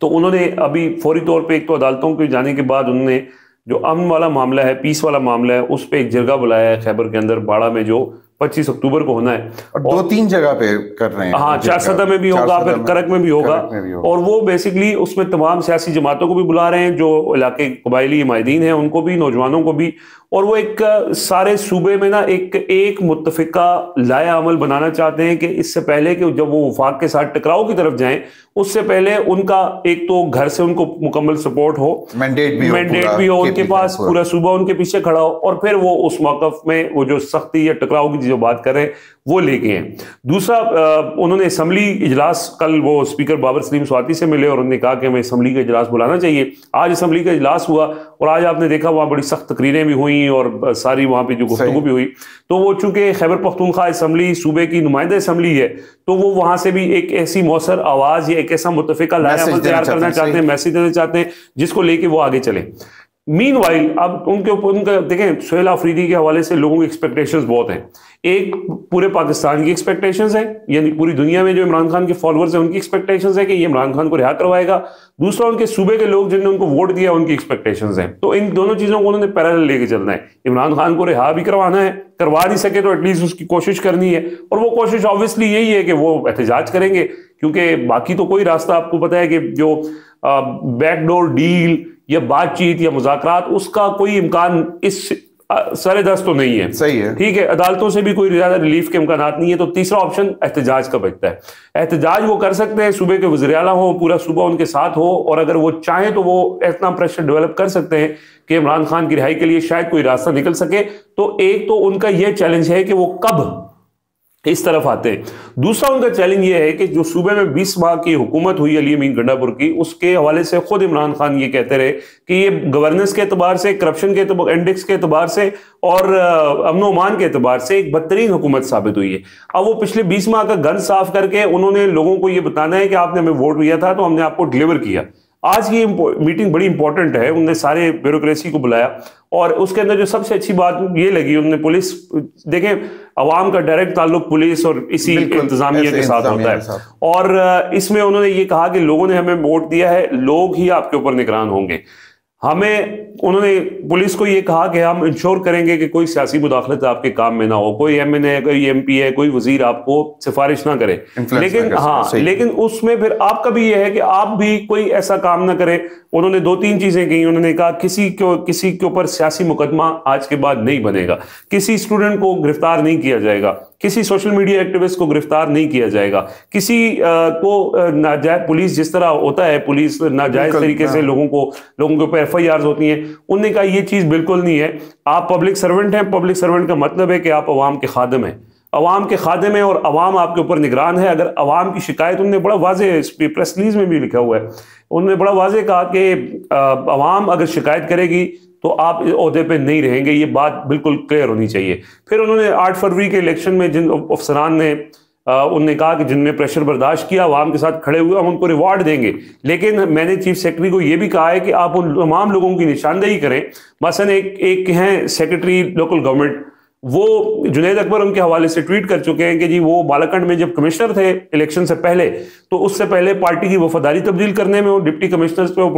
تو انہوں نے ابھی فوری طور پہ ایک تو عدالتوں کے جانے کے بعد انہوں نے جو امن والا معاملہ ہے، پیس والا معاملہ ہے، اس پہ ایک جرگہ بلایا ہے خیبر کے اندر باڑہ میں، جو 25 اکتوبر کو ہونا ہے، اور 2-3 جگہ پہ کر رہے ہیں. ہاں، چارسدہ میں بھی ہوگا، پھر کرک میں بھی ہوگا. اور وہ بیسیکلی اس میں تمام سیاسی جماعتوں کو بھی بلا رہے ہیں، جو علاقے قبائلی مائدین ہیں ان کو بھی، نوجوانوں کو بھی، اور وہ ایک سارے صوبے میں نا ایک متفقہ لائحہ عمل بنانا چاہتے ہیں کہ اس سے پہلے کہ جب وہ وفاق کے ساتھ ٹکراؤ کی طرف جائیں، اس سے پہلے ان کا ایک تو گھر سے ان کو مکمل سپورٹ ہو، مینڈیٹ بھی ہو ان کے پاس، پورا صوبہ ان کے پیچھے کھڑا ہو، اور پھر وہ اس موقف میں وہ جو سختی یا ٹکراؤ کی جو بات کر رہے ہیں وہ لے کے ہیں. دوسرا، انہوں نے اسمبلی اجلاس، کل وہ اسپیکر بابر سلیم سواتی سے ملے اور انہوں نے کہا کہ ہمیں اسمبلی کا اجلاس بلانا چاہیے. آج اسمبلی کا اجلاس ہوا اور آج آپ نے دیکھا وہاں بڑی سخت تقریریں بھی ہوئیں اور ساری وہاں پہ جو گفتگو بھی ہوئی. تو وہ چونکہ خیبر پختونخوا اسمبلی صوبے کی نمائندہ اسمبلی ہے، تو وہ وہاں سے بھی ایک ایسی مؤثر آواز یا ایک ایسا متفقہ لائحہ عمل تیار کرنا چاہتے ہیں، میسج دینا چاہتے ہیں جس کو لے کے وہ آگے چلیں. مین وائل اب ان کا دیکھیں، سہیل آفریدی کے حوالے سے لوگوں کی ایکسپیکٹیشنز بہت ہیں. ایک پورے پاکستان کی ایکسپیکٹیشنز ہیں، یعنی پوری دنیا میں جو عمران خان کے فالوورز ہیں ان کی ایکسپیکٹیشنز ہیں کہ یہ عمران خان کو رہا کروائے گا. دوسرا، ان کے صوبے کے لوگ جن نے ان کو ووٹ دیا ان کی ایکسپیکٹیشنز ہیں. تو ان دونوں چیزوں کو انہوں نے پیرالل لے کے چلنا ہے. عمران خان کو رہا بھی کروانا ہے، کروا نہیں سکے تو ایٹ لیسٹ اس کی کوشش کرنی ہے، اور وہ کوشش آبویسلی یہی ہے کہ وہ احتجاج کریں گے، کیونکہ باقی تو کوئی راستہ آپ کو پتہ ہے کہ جو بیک ڈور ڈیل یا بات چیت یا مذاکرات، اس کا کوئی امکان اس سر دست تو نہیں ہے. صحیح ہے، ٹھیک ہے، عدالتوں سے بھی کوئی زیادہ ریلیف کے امکانات نہیں ہے. تو تیسرا آپشن احتجاج کا بچتا ہے. احتجاج وہ کر سکتے ہیں، صوبے کے وزیر اعلیٰ ہو، پورا صوبہ ان کے ساتھ ہو، اور اگر وہ چاہیں تو وہ اتنا پریشر ڈیولپ کر سکتے ہیں کہ عمران خان کی رہائی کے لیے شاید کوئی راستہ نکل سکے. تو ایک تو ان کا یہ چیلنج ہے کہ وہ کب اس طرف آتے ہیں. دوسرا ان کا چیلنج یہ ہے کہ جو صوبے میں 20 ماہ کی حکومت ہوئی علی امین گنڈا پور کی، اس کے حوالے سے خود عمران خان یہ کہتے رہے کہ یہ گورننس کے اعتبار سے، کرپشن کے اعتبار، انڈیکس کے اعتبار سے اور امن و امان کے اعتبار سے ایک بدترین حکومت ثابت ہوئی ہے. اب وہ پچھلے 20 ماہ کا گن صاف کر کے انہوں نے لوگوں کو یہ بتانا ہے کہ آپ نے ہمیں ووٹ دیا تھا تو ہم نے آپ کو ڈیلیور کیا. آج کی میٹنگ بڑی امپورٹنٹ ہے، انہوں نے سارے بیوروکریسی کو بلایا، اور اس کے اندر جو سب سے اچھی بات یہ لگی، انہوں نے پولیس، دیکھیں عوام کا ڈائریکٹ تعلق پولیس اور اسی انتظامیہ کے ساتھ ہوتا ہے، اور اس میں انہوں نے یہ کہا کہ لوگوں نے ہمیں ووٹ دیا ہے، لوگ ہی آپ کے اوپر نگران ہوں گے. انہوں نے پولیس کو یہ کہا کہ ہم انشور کریں گے کہ کوئی سیاسی مداخلت آپ کے کام میں نہ ہو، کوئی ایم این اے، کوئی ایم پی ہے، کوئی وزیر آپ کو سفارش نہ کرے، لیکن اس میں پھر آپ کا بھی یہ ہے کہ آپ بھی کوئی ایسا کام نہ کریں. انہوں نے 2-3 چیزیں کہیں. انہوں نے کہا کسی کے اوپر سیاسی مقدمہ آج کے بعد نہیں بنے گا، کسی اسٹوڈنٹ کو گرفتار نہیں کیا جائے گا، کسی سوشل میڈیا ایکٹیوسٹ کو گرفتار نہیں کیا جائے گا، کسی کو ناجائز، پولیس جس طرح ہوتا ہے، پولیس ناجائز طریقے سے لوگوں کے اوپر ایف آئی آرز ہوتی ہیں. انہوں نے کہا یہ چیز بالکل نہیں ہے. آپ پبلک سرونٹ ہیں، پبلک سرونٹ کا مطلب ہے کہ آپ عوام کے خادم ہیں، عوام کے خادم ہیں، اور عوام آپ کے اوپر نگران ہے. اگر عوام کی شکایت، انہوں نے بڑا واضح پریس ریلیز میں بھی لکھا ہوا ہے، انہوں نے بڑا واضح کہا کہ عوام اگر شکایت کرے گی تو آپ عہدے پہ نہیں رہیں گے. یہ بات بالکل کلیئر ہونی چاہیے. پھر انہوں نے 8 فروری کے الیکشن میں جن افسران نے انہوں نے کہا کہ جن نے پریشر برداشت کیا، عوام کے ساتھ کھڑے ہوئے، ہم ان کو ریوارڈ دیں گے. لیکن میں نے چیف سیکرٹری کو یہ بھی کہا ہے کہ آپ ان تمام لوگوں کی نشاندہی کریں. مثلا ایک ہیں سیکرٹری لوکل گورنمنٹ، وہ جنید اکبر ان کے حوالے سے ٹویٹ کر چکے ہیں کہ جی وہ بالاکنڈ میں جب کمشنر تھے الیکشن سے پہلے، تو اس سے پہلے پارٹی کی وفاداری تبدیل کرنے میں وہ ڈپٹی کمشنرز پہ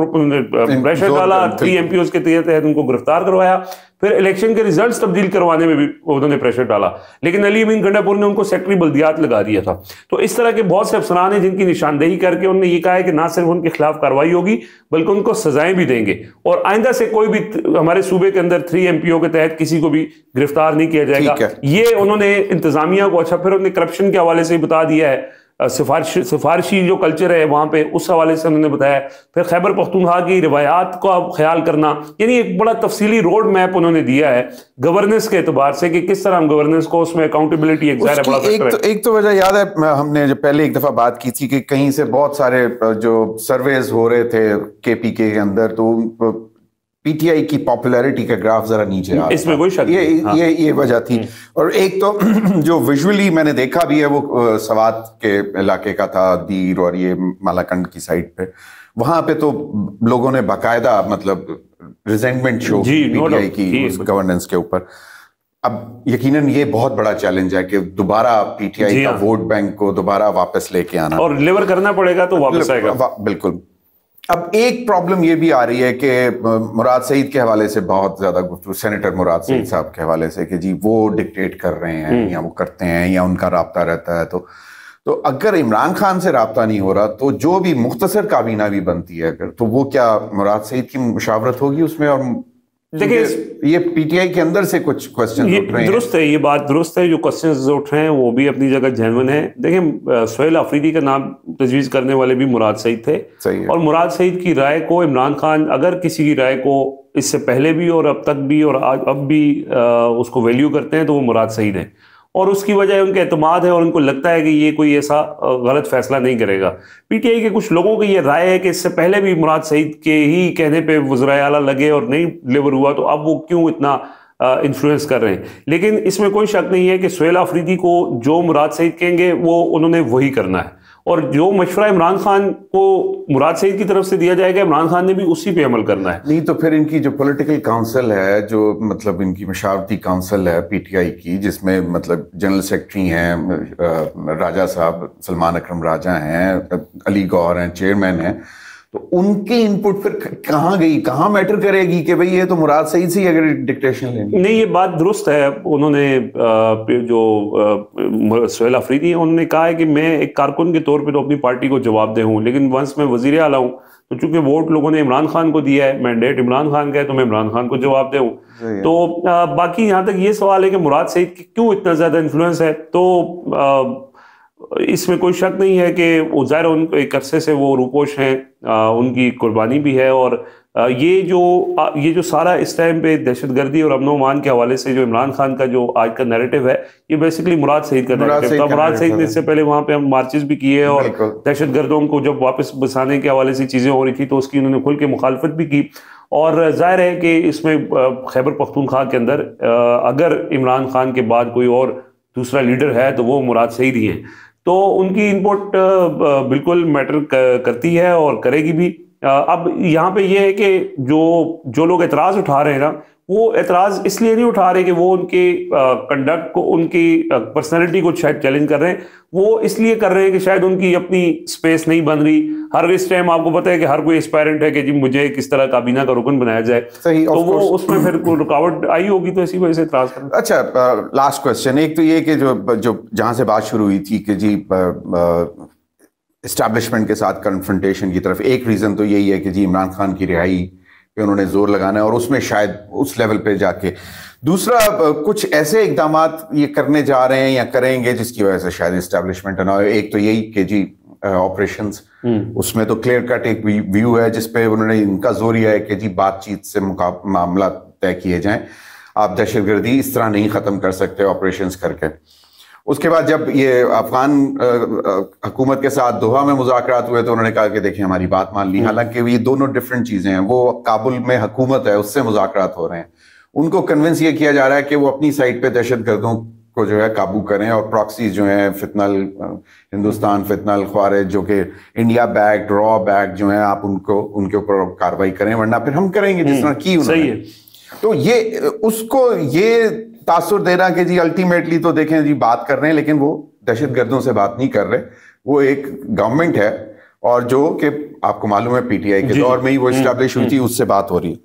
پریشر ڈالا، 3 ایم پی اوز کے تحت ان کو گرفتار کروایا. پھر الیکشن کے ریزلٹس تبدیل کروانے میں بھی انہوں نے پریشر ڈالا، لیکن علی امین گنڈا پور نے ان کو سیکرٹری بلدیات لگا دیا تھا. تو اس طرح کے بہت سے افسران ہیں جن کی نشاندہی کر کے انہوں نے یہ کہا ہے کہ نہ صرف ان کے خلاف کارروائی ہوگی بلکہ ان کو سزائیں بھی دیں گے، اور آئندہ سے کوئی بھی ہمارے صوبے کے اندر 3 ایم پی او کے تحت کسی کو بھی گرفتار نہیں کیا جائے گا. یہ انہوں نے انتظامیہ کو، اچھا پھر انہوں نے کرپشن کے حوالے سے بتا دیا ہے، سفارشی جو کلچر ہے وہاں پہ اس حوالے سے انہوں نے بتایا. پھر خیبر پختونخوا کی روایات کو خیال کرنا، یعنی ایک بڑا تفصیلی روڈ میپ انہوں نے دیا ہے گورننس کے اعتبار سے کہ کس طرح ہم گورننس کو، اس میں اکاؤنٹیبلٹی ایک ظاہر بڑا فیکٹر ہے. ایک تو وجہ یاد ہے، ہم نے جب پہلے ایک دفعہ بات کی تھی کہ کہیں سے بہت سارے جو سرویز ہو رہے تھے کے پی کے اندر، تو پی ٹی آئی کی پاپولیرٹی کا گراف ذرا نیچے آ، اس میں کوئی شک نہیں، یہ وجہ تھی. اور ایک تو جو ویژولی میں نے دیکھا بھی ہے وہ سوات کے علاقے کا تھا، دیر اور یہ مالاکنڈ کی سائڈ پہ، وہاں پہ تو لوگوں نے باقاعدہ مطلب resentment show P T I کی گورننس کے اوپر. اب یقیناً یہ بہت بڑا چیلنج ہے کہ دوبارہ پی ٹی آئی کا ووٹ بینک کو دوبارہ واپس لے کے آنا، اور ڈیلیور کرنا پڑے گا تو واپس آئے گا. بالکل. اب ایک پرابلم یہ بھی آ رہی ہے کہ مراد سعید کے حوالے سے بہت زیادہ گفتگو، سینیٹر مراد سعید صاحب کے حوالے سے کہ جی وہ ڈکٹیٹ کر رہے ہیں یا وہ کرتے ہیں یا ان کا رابطہ رہتا ہے، تو اگر عمران خان سے رابطہ نہیں ہو رہا تو جو بھی مختصر کابینہ بھی بنتی ہے اگر، تو وہ کیا مراد سعید کی مشاورت ہوگی اس میں؟ اور دیکھیں یہ پی ٹی آئی کے اندر سے کچھ کوسچن اٹھ رہے ہیں. درست ہے، یہ بات درست ہے، جو کوسچنز اٹھ رہے ہیں وہ بھی اپنی جگہ جینون ہے. دیکھیں سہیل آفریدی کا نام تجویز کرنے والے بھی مراد سعید تھے، اور مراد سعید کی رائے کو عمران خان اگر کسی کی رائے کو اس سے پہلے بھی اور اب تک بھی اور اب بھی اس کو ویلیو کرتے ہیں تو وہ مراد سعید ہے، اور اس کی وجہ ان کا اعتماد ہے اور ان کو لگتا ہے کہ یہ کوئی ایسا غلط فیصلہ نہیں کرے گا. پی ٹی آئی کے کچھ لوگوں کی یہ رائے ہے کہ اس سے پہلے بھی مراد سعید کے ہی کہنے پہ وزرائے اعلیٰ لگے اور نہیں ڈلیور ہوا، تو اب وہ کیوں اتنا انفلوئنس کر رہے ہیں. لیکن اس میں کوئی شک نہیں ہے کہ سہیل آفریدی کو جو مراد سعید کہیں گے وہ انہوں نے وہی کرنا ہے، اور جو مشورہ عمران خان کو مراد سعید کی طرف سے دیا جائے گا عمران خان نے بھی اسی پہ عمل کرنا ہے. نہیں تو پھر ان کی جو پولیٹیکل کاؤنسل ہے، جو مطلب ان کی مشاورتی کاؤنسل ہے پی ٹی آئی کی، جس میں مطلب جنرل سیکرٹری ہیں راجہ صاحب، سلمان اکرم راجہ ہیں، علی گور ہیں، چیئرمین ہیں، تو ان کی انپٹ پھر کہاں گئی، کہاں میٹر کرے گی کہ بھئی یہ تو مراد صحیح سے اگر ڈکٹیشن لینی؟ نہیں، یہ بات درست ہے. انہوں نے جو سہیل آفریدی ہیں انہوں نے کہا ہے کہ میں ایک کارکن کے طور پہ تو اپنی پارٹی کو جواب دہ ہوں، لیکن ونس میں وزیر اعلیٰ ہوں تو چونکہ ووٹ لوگوں نے عمران خان کو دیا ہے، مینڈیٹ عمران خان کا ہے، تو میں عمران خان کو جواب دہ ہوں. تو باقی یہاں تک یہ سوال ہے کہ مراد سعید کی کیوں اتنا زیادہ انفلوئنس ہے، تو اس میں کوئی شک نہیں ہے کہ ظاہر ان کو ایک عرصے سے وہ روپوش ہیں، ان کی قربانی بھی ہے، اور یہ جو سارا اس ٹائم پہ دہشت گردی اور امن و امان کے حوالے سے جو عمران خان کا جو آج کا نیریٹو ہے، یہ بیسیکلی مراد سعید کا نیریٹو تھا. مراد سعید نے اس سے پہلے وہاں پہ ہم مارچز بھی کیے اور دہشت گردوں کو جب واپس بسانے کے حوالے سے چیزیں ہو رہی تھی تو اس کی انہوں نے کھل کے مخالفت بھی کی. اور ظاہر ہے کہ اس میں خیبر پختونخوا کے اندر اگر عمران خان کے بعد کوئی اور دوسرا لیڈر ہے تو وہ مراد سعید ہی ہیں، تو ان کی انپٹ بالکل میٹر کرتی ہے اور کرے گی بھی. اب یہاں پہ یہ ہے کہ جو لوگ اعتراض اٹھا رہے ہیں نا، وہ اعتراض اس لیے نہیں اٹھا رہے کہ وہ ان کے کنڈکٹ کو، ان کی پرسنالٹی کو شاید چیلنج کر رہے ہیں، وہ اس لیے کر رہے ہیں کہ شاید ان کی اپنی سپیس نہیں بن رہی. ہر اس ٹائم آپ کو پتہ ہے کہ ہر کوئی اسپائرنٹ ہے کہ جی مجھے کس طرح کابینہ کا رکن بنایا جائے، تو وہ اس میں پھر کوئی رکاوٹ آئی ہوگی تو اسی وجہ سے اعتراض کر رہے ہیں. اچھا، لاسٹ کوسچن، ایک تو یہ کہ جو جہاں سے بات شروع ہوئی تھی کہ جی اسٹیبلشمنٹ کے ساتھ کنفرنٹیشن کی طرف، ایک ریزن تو یہی ہے کہ جی عمران خان کی رہائی پہ انہوں نے زور لگانا ہے اور اس میں شاید اس لیول پہ جا کے. دوسرا کچھ ایسے اقدامات یہ کرنے جا رہے ہیں یا کریں گے جس کی وجہ سے شاید اسٹیبلشمنٹ نہ ہو. ایک تو یہی کہ جی آپریشنز، اس میں تو کلیئر کٹ ایک ویو ہے جس پہ انہوں نے ان کا زور یہ ہے کہ جی بات چیت سے معاملات طے کیے جائیں، آپ دہشت گردی اس طرح نہیں ختم کر سکتے آپریشنز کر کے. اس کے بعد جب یہ افغان حکومت کے ساتھ دوحہ میں مذاکرات ہوئے تو انہوں نے کہا کہ دیکھیں ہماری بات مان لی، حالانکہ یہ دونوں ڈفرینٹ چیزیں ہیں. وہ کابل میں حکومت ہے، اس سے مذاکرات ہو رہے ہیں، ان کو کنونس یہ کیا جا رہا ہے کہ وہ اپنی سائڈ پہ دہشت گردوں کو جو ہے قابو کریں، اور پراکسیز جو ہیں فتنہ ہندوستان، فتنہ الخوارج جو کہ انڈیا بیکڈ را بیکڈ جو ہیں، آپ ان کے اوپر کارروائی کریں، ورنہ پھر ہم کریں گے جس طرح کی انہوں نے. تو یہ اس کو یہ تاثر دے رہا کہ جی الٹیمیٹلی تو دیکھیں جی بات کر رہے ہیں لیکن وہ دہشت گردوں سے بات نہیں کر رہے، وہ ایک گورنمنٹ ہے اور جو کہ آپ کو معلوم ہے پی ٹی آئی کے دور میں ہی وہ اسٹیبلش ہوئی تھی، اس سے بات ہو رہی ہے.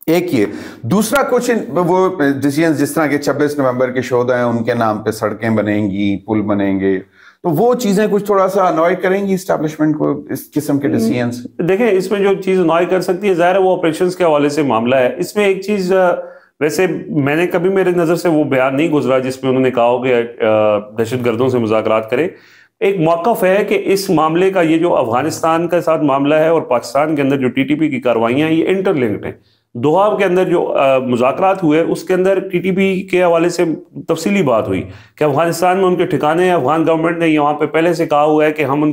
ایک یہ دوسرا کچھ وہ ڈیسیژنز جس طرح کہ 26 نومبر کے شہداء ہیں ان کے نام پہ سڑکیں بنیں گی، پل بنیں گے، تو وہ چیزیں کچھ تھوڑا سا انوائے کریں گی اسٹیبلشمنٹ کو اس قسم کے ڈیسیژنز؟ دیکھیں اس میں جو چیز انوائے کر سکتی ہے ظاہر ہے وہ آپریشنز کے حوالے سے معاملہ ہے. اس میں ایک چیز ویسے میں نے کبھی میرے نظر سے وہ بیان نہیں گزرا جس میں انہوں نے کہا ہو کہ دہشت گردوں سے مذاکرات کریں. ایک موقف ہے کہ اس معاملے کا یہ جو افغانستان کے ساتھ معاملہ ہے اور پاکستان کے اندر جو ٹی ٹی پی کی کاروائیاں ہیں یہ انٹر لنکڈ ہیں. دوحہ کے اندر جو مذاکرات ہوئے اس کے اندر ٹی ٹی پی کے حوالے سے تفصیلی بات ہوئی کہ افغانستان میں ان کے ٹھکانے ہیں، افغان گورنمنٹ نے یہاں پہ پہلے سے کہا ہوا ہے کہ ہم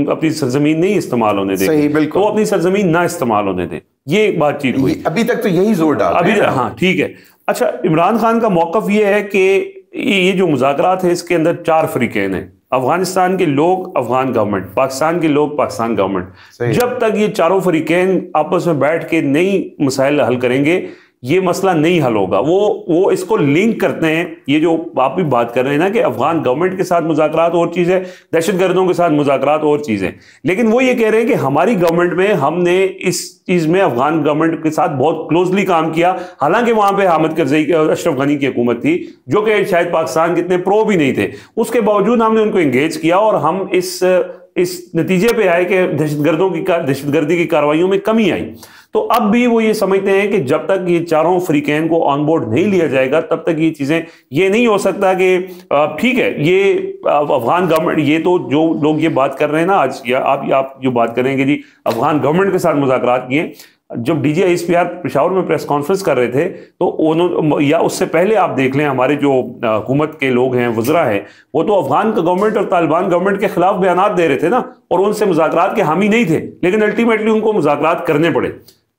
اپنی سرزمین نہیں استعمال ہونے دیں، تو وہ اپنی سرزمین نہ استعمال ہونے دیں. یہ بات چیت ہوئی، ابھی تک تو یہی زور ڈال ابھی. ہاں ٹھیک ہے. اچھا، عمران خان کا موقف یہ ہے کہ یہ جو مذاکرات ہے اس کے اندر 4 فریقین ہیں، افغانستان کے لوگ افغان گورنمنٹ، پاکستان کے لوگ پاکستان گورنمنٹ. جب تک یہ چاروں فریقین آپس میں بیٹھ کے نئی مسائل حل کریں گے یہ مسئلہ نہیں حل ہوگا. وہ اس کو لنک کرتے ہیں, یہ جو آپ بھی بات کر رہے ہیں نا کہ افغان گورنمنٹ کے ساتھ مذاکرات اور چیز ہے, دہشت گردوں کے ساتھ مذاکرات اور چیز ہے, لیکن وہ یہ کہہ رہے ہیں کہ ہماری گورنمنٹ میں ہم نے اس چیز میں افغان گورنمنٹ کے ساتھ بہت کلوزلی کام کیا, حالانکہ وہاں پہ حامد کرزئی اور اشرف غنی کی حکومت تھی جو کہ شاید پاکستان کے اتنے پرو بھی نہیں تھے, اس کے باوجود ہم نے ان کو انگیج کیا اور ہم اس نتیجے پہ آئے کہ دہشت گردی کی کارروائیوں میں کمی آئی. تو اب بھی وہ یہ سمجھتے ہیں کہ جب تک یہ چاروں فریقین کو آن بورڈ نہیں لیا جائے گا تب تک یہ چیزیں, یہ نہیں ہو سکتا کہ ٹھیک ہے یہ افغان گورنمنٹ, یہ تو جو لوگ یہ بات کر رہے ہیں نا آج, یا آپ جو بات کریں گے جی افغان گورنمنٹ کے ساتھ مذاکرات کیے, جب D G S P R Peshawar میں پریس کانفرنس کر رہے تھے تو یا اس سے پہلے آپ دیکھ لیں ہمارے جو حکومت کے لوگ ہیں, وزراء ہیں, وہ تو افغان گورنمنٹ اور طالبان گورنمنٹ کے خلاف بیانات دے رہے تھے نا, اور ان سے مذاکرات کے حامی نہیں تھے, لیکن الٹیمیٹلی ان کو مذاکرات کرنے پڑے.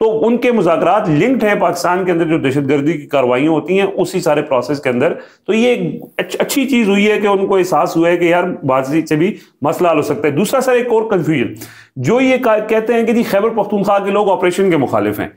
تو ان کے مذاکرات لنکڈ ہیں پاکستان کے اندر جو دہشت گردی کی کارروائیاں ہوتی ہیں اسی سارے پروسیس کے اندر. تو یہ اچھی چیز ہوئی ہے کہ ان کو احساس ہوا ہے کہ یار بات چیت سے بھی مسئلہ حل ہو سکتا ہے. دوسرا سر ایک اور کنفیوژن جو یہ کہتے ہیں کہ جی خیبر پختونخوا کے لوگ آپریشن کے مخالف ہیں.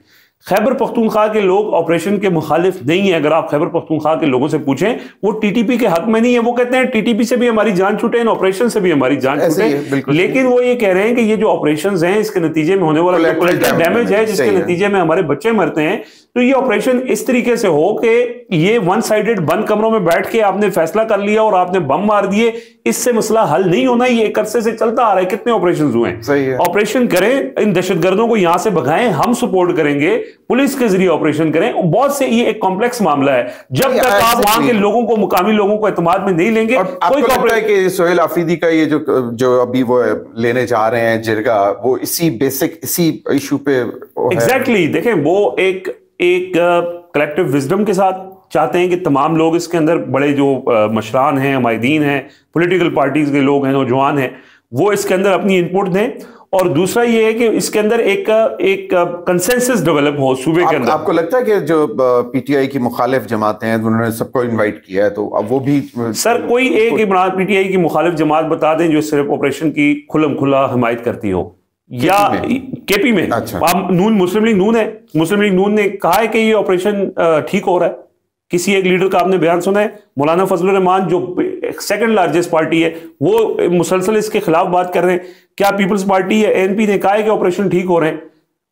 خیبر پختونخوا کے لوگ آپریشن کے مخالف نہیں ہیں. اگر آپ خیبر پختونخوا کے لوگوں سے پوچھیں وہ ٹی ٹی پی کے حق میں نہیں ہے, وہ کہتے ہیں ٹی ٹی پی سے بھی ہماری جان چھوٹے, ان آپریشن سے بھی ہماری جان چھوٹے, لیکن وہ یہ کہہ رہے ہیں کہ یہ جو آپریشنز ہیں اس کے نتیجے میں ہونے والا ڈیمیج ہے جس کے نتیجے میں ہمارے بچے مرتے ہیں, تو یہ آپریشن اس طریقے سے ہو کہ یہ ون سائیڈڈ بند کمروں میں بیٹھ کے آپ نے فیصلہ کر لیا اور آپ نے بم مار دیے, اس سے مسئلہ حل نہیں ہونا. یہ ایک عرصے سے چلتا آ رہا ہے, کتنے آپریشنز ہوئے ہیں. آپریشن کریں, ان دہشت گردوں کو یہاں سے بھگائیں, ہم سپورٹ کریں گے, پولیس کے ذریعے آپریشن کریں. بہت سے یہ ایک کمپلیکس معاملہ ہے, جب تک آپ وہاں کے لوگوں کو, مقامی لوگوں کو اعتماد میں نہیں لیں گے. آپ کو لگتا ہے کہ سہیل آفریدی کا یہ جو ابھی وہ لینے جا رہے ہیں جرگہ, وہ اسی بیسک اسی ایشو پہ ایگزیکٹلی دیکھیں وہ ایک کلیکٹیو وزڈم کے ساتھ چاہتے ہیں کہ تمام لوگ اس کے اندر, بڑے جو مشران ہیں, عمائدین ہیں, پولیٹیکل پارٹیز کے لوگ ہیں, نوجوان ہیں, وہ اس کے اندر اپنی انپٹ دیں. اور دوسرا یہ ہے کہ اس کے اندر ایک کنسنسس ڈیولپ ہو صوبے کے اندر. آپ کو لگتا ہے کہ جو پی ٹی آئی کی مخالف جماعتیں ہیں انہوں نے سب کو انوائٹ کیا ہے, تو اب وہ بھی سر کوئی ایک پی ٹی آئی کی مخالف جماعت بتا دیں جو صرف آپریشن کی کھلم کھلا حمایت کرتی ہو, یا کے پی میں نون, مسلم لیگ نون ہے, مسلم لیگ نون نے کہا ہے کہ یہ آپریشن ٹھیک ہو رہا ہے. کسی ایک لیڈر کا آپ نے بیان سنا ہے, مولانا فضل الرحمان جو سیکنڈ لارجسٹ پارٹی ہے وہ مسلسل اس کے خلاف بات کر رہے ہیں. کیا پیپلز پارٹی یا اے این پی نے کہا ہے کہ آپریشن ٹھیک ہو رہے ہیں؟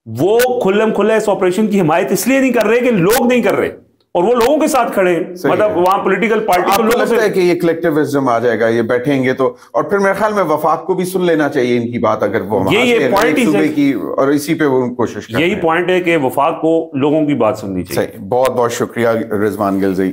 وہ کھلم کھلا اس آپریشن کی حمایت اس لیے نہیں کر رہے کہ لوگ نہیں کر رہے, اور وہ لوگوں کے ساتھ کھڑے ہیں, مطلب وہاں پولیٹیکل پارٹی کو لوگوں سے. ہے کہ یہ کلیکٹیوزم آ جائے گا, یہ بیٹھیں گے تو, اور پھر میرے خیال میں وفاق کو بھی سن لینا چاہیے ان کی بات, اگر وہ یہ پوائنٹ کی, اور اسی پہ وہ کوشش کریں. یہی پوائنٹ ہے کہ وفاق کو لوگوں کی بات سننی چاہیے. بہت بہت شکریہ رضوان گلزئی.